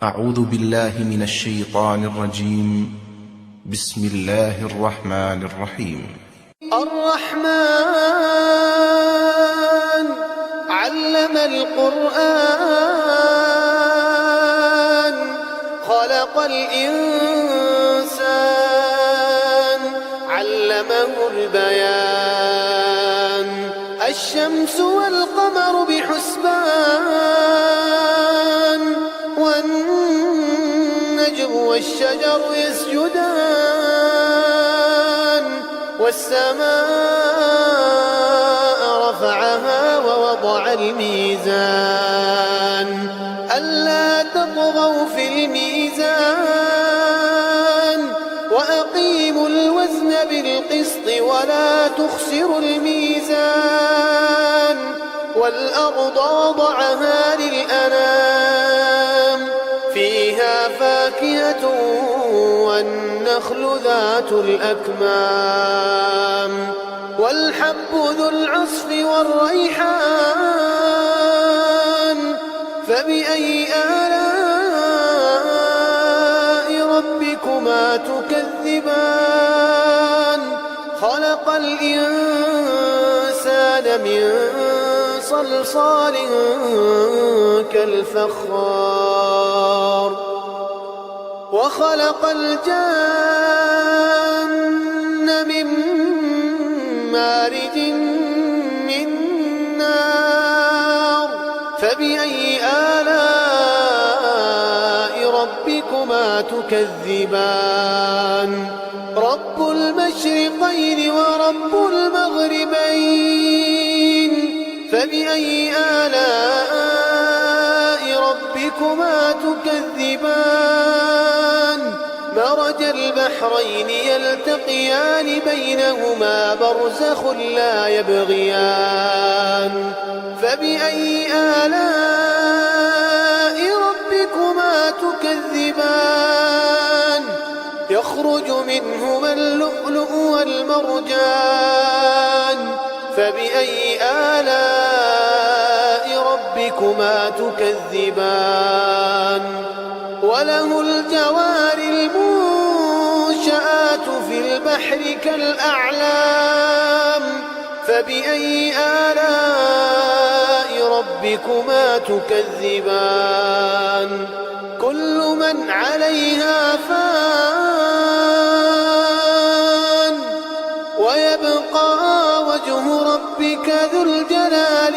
أعوذ بالله من الشيطان الرجيم. بسم الله الرحمن الرحيم. الرحمن علم القرآن خلق الإنسان علمه البيان الشمس والقمر بحسبان والنجم والشجر يسجدان والسماء رفعها ووضع الميزان ألا تطغوا في الميزان وأقيموا الوزن بالقسط ولا تخسروا الميزان والأرض وضعها للأنام فيها فاكهة والنخل ذات الأكمام والحب ذو العصف والريحان فبأي آلاء ربكما تكذبان خلق الإنسان من صلصال كالفخار وخلق الجن من مارج من نار فبأي آلاء ربكما تكذبان رب المشرقين ورب المغربين فبأي آلاء ربكما تكذبان مرج البحرين يلتقيان بينهما برزخ لا يبغيان فبأي آلاء ربكما تكذبان يخرج منهما اللؤلؤ والمرجان فبأي آلاء ربكما تكذبان وله الجوار المنشآت في البحر كالأعلام فبأي آلاء ربكما تكذبان كل من عليها فان ويبقى وجه ربك ذو الجلال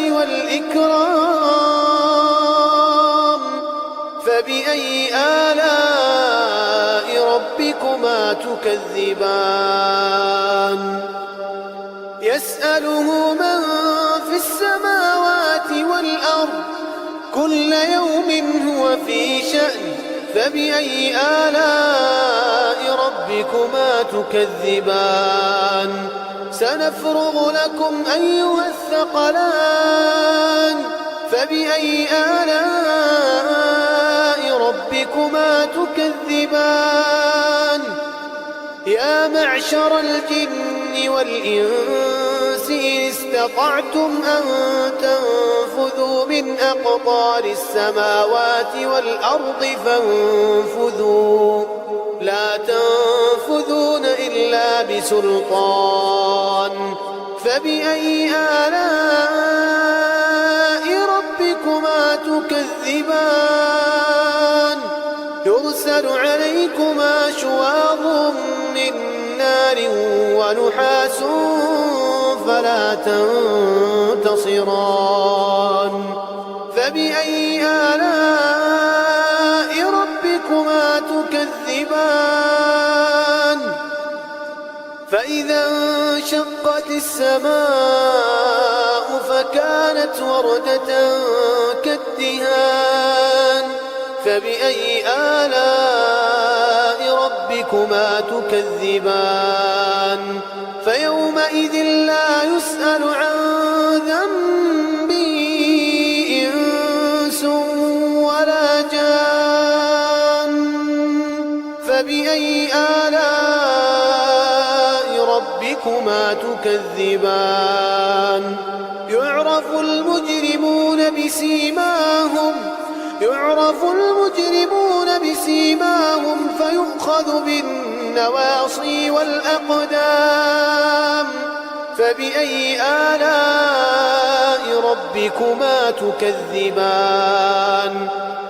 والإكرام فبأي آلاء ربكما تكذبان يسأله من في السماوات والأرض كل يوم هو في شأن فبأي آلاء ربكما تكذبان سنفرغ لكم أيها الثقلان فبأي آلاء ربكما تكذبان يا معشر الجن والإنس إن استطعتم أن تنفذوا من أقطار السماوات والأرض فانفذوا لا تنفذون إلا بسلطان فبأي آلاء ربكما تكذبان يرسل عليكما شواظ من نار ونحاس فلا تنتصران فبأي آلاء ربكما تكذبان فإذا انشقت السماء فكانت وردة كالدهان فبأي آلاء ربكما تكذبان فيومئذ لا يسأل عن ذنبه إنس ولا جان فبأي آلاء ربكما تكذبان يعرف المجرمون بسيماهم يعرف المجرمون يؤخذ بالنواصي والأقدام فبأي آلاء ربكما تكذبان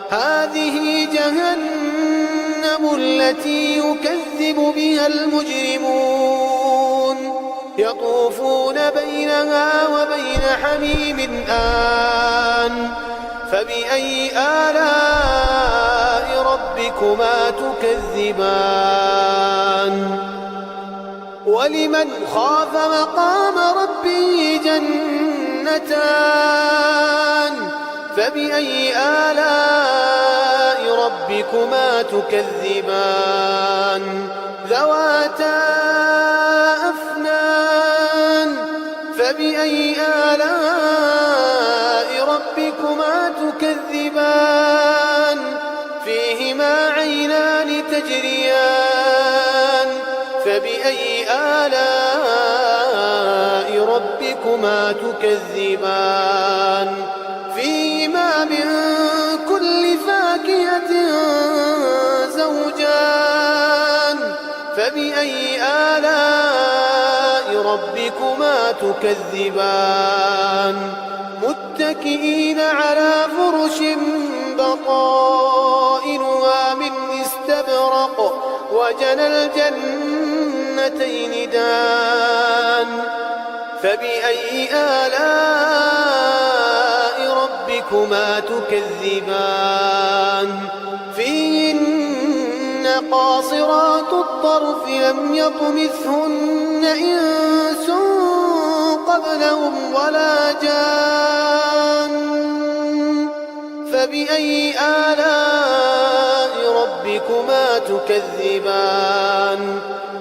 هذه جهنم التي يكذب بها المجرمون يطوفون بينها وبين حميم آن فبأي آلاء ربكما تكذبان ولمن خاف مقام ربه جنتان فبأي آلاء ربكما تكذبان ذواتا أفنان فبأي آلاء ربكما تكذبان فيهما عينان تجريان فبأي آلاء ربكما تكذبان فيهما من كل فاكهة زوجان فبأي آلاء ربكما تكذبان متكئين على فرش بطائنها من استبرق وجنى الجنتين دان فبأي آلاء ربكما تكذبان فيهن قاصرات الطرف لم يطمثهن إنس قبلهم ولا جان فبأي آلاء ربكما تكذبان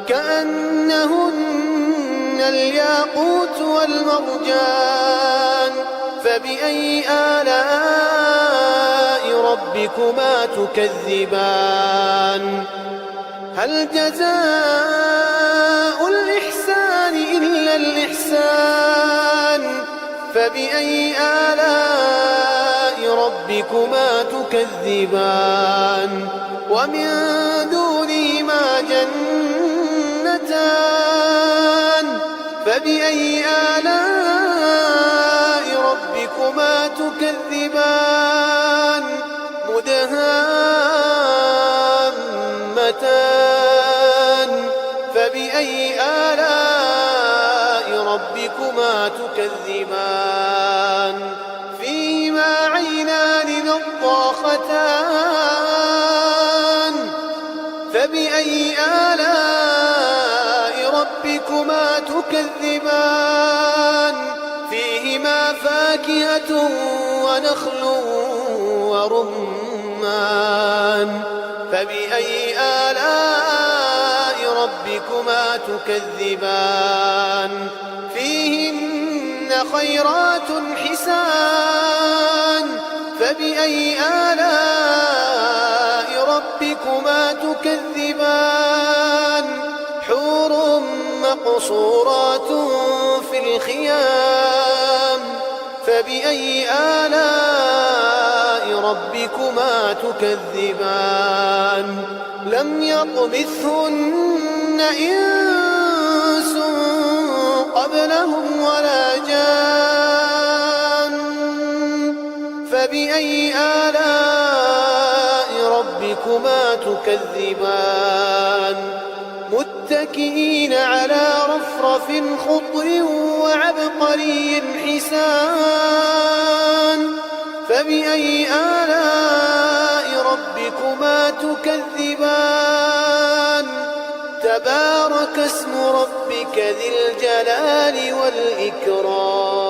كأنهن الياقوت والمرجان فبأي آلاء ربكما تكذبان هل جزاء الإحسان إلا الإحسان فبأي آلاء ربكما تكذبان ومن دونهما جنتان فبأي آلاء ربكما تكذبان مدهامتان فبأي آلاء ربكما تكذبان فيهما عينان نضاختان فبأي آلاء ربكما تكذبان فيهما فاكهة ونخل ورمان فبأي آلاء ربكما تكذبان فيهن خيرات حسان فبأي آلاء ربكما تكذبان حور مقصورات في الخيام فبأي آلاء ربكما تكذبان لم يطمثهن إنس قبلهم ولا جان فبأي آلاء ربكما تكذبان متكئين على رفرف خضر وعبقري حسان فبأي آلاء ربكما تكذبان تبارك اسم ربك ذي الجلال والإكرام